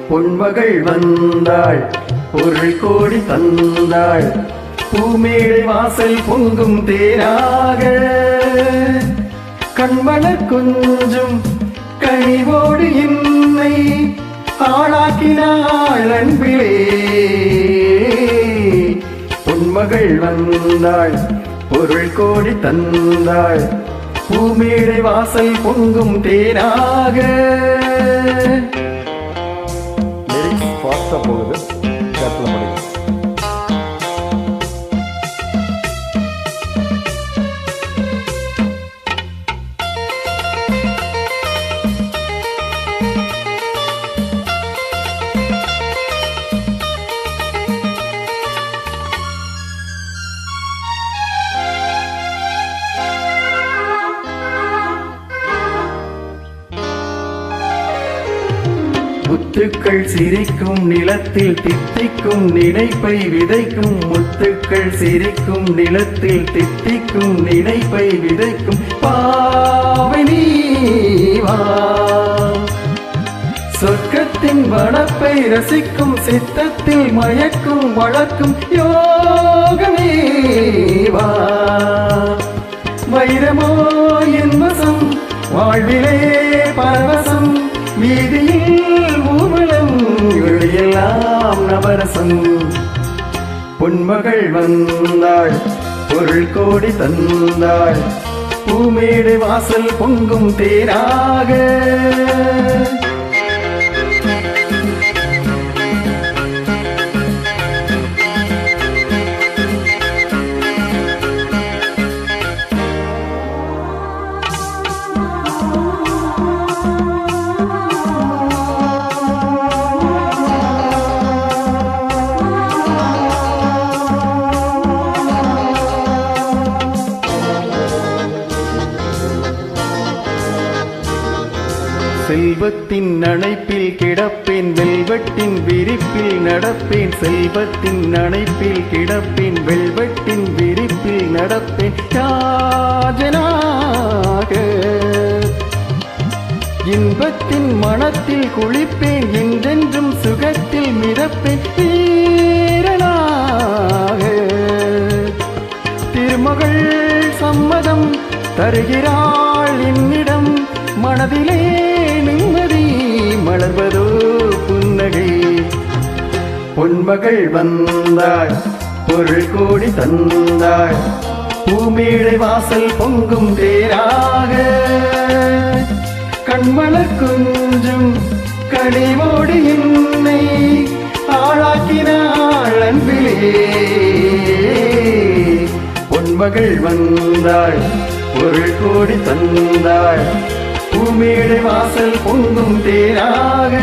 பொன்மகள் வந்தாள், பொருள் கோடி தந்தாள், பூமேடை வாசல் பொங்கும் தேனாக. கண்மலர் கொஞ்சம் கனிவோடு என்னை ஆளாக்கினாள் அன்பிலே. பொன்மகள் வந்தாள், பொருள் கோடி தந்தாள், பூமேடை வாசல் பொங்கும் தேனாக. ஃபாஸ்டா போகுது, கேப்ல முடியும். முத்துக்கள் சிரிக்கும் நிலத்தில் தித்திக்கும் நினைப்பை விதைக்கும். முத்துக்கள் சிரிக்கும் நிலத்தில் தித்திக்கும் நினைப்பை விதைக்கும். பாவை நீ வா, சொர்க்கத்தின் வனப்பை ரசிக்கும், சித்தத்தில் மயக்கும் வளர்க்கும் யோகமே வா. வைரமோ என் வசம், வாழ்விலே பரவசம், வீதியில் ஊர்வலம், எல்லாம் நவரசம். பொன்மகள் வந்தாள், பொருள் கோடி தந்தாள், பூமேடை வாசல் பொங்கும் தேனாக. செல்வத்தின் அணைப்பில் கிடப்பேன், வெல்வெட்டின் விரிப்பில் நடப்பேன். செல்வத்தின் அணைப்பில் கிடப்பேன், வெல்வெட்டின் விரிப்பில் நடப்பேன். ராஜனாக இன்பத்தின் மனத்தில் குளிப்பேன், என்றென்றும் சுகத்தில் மிதப்பேன். வீரனாக திருமகள் சம்மதம் தருகிறாள் என்னிடம், மனதிலே நிம்மதி மலர்வதோ புன்னகை. பொன்மகள் வந்தாள், பொருள் கோடி தந்தாள், பூமேடை வாசல் பொங்கும் தேராக. கண்மலர் கொஞ்சம் கனிவோடு என்னை ஆளாக்கினாள் அன்பிலே. பொன்மகள் வந்தாள், பொருள் கோடி தந்தாள், பூமேடை வாசல் பொங்கும் தேராக.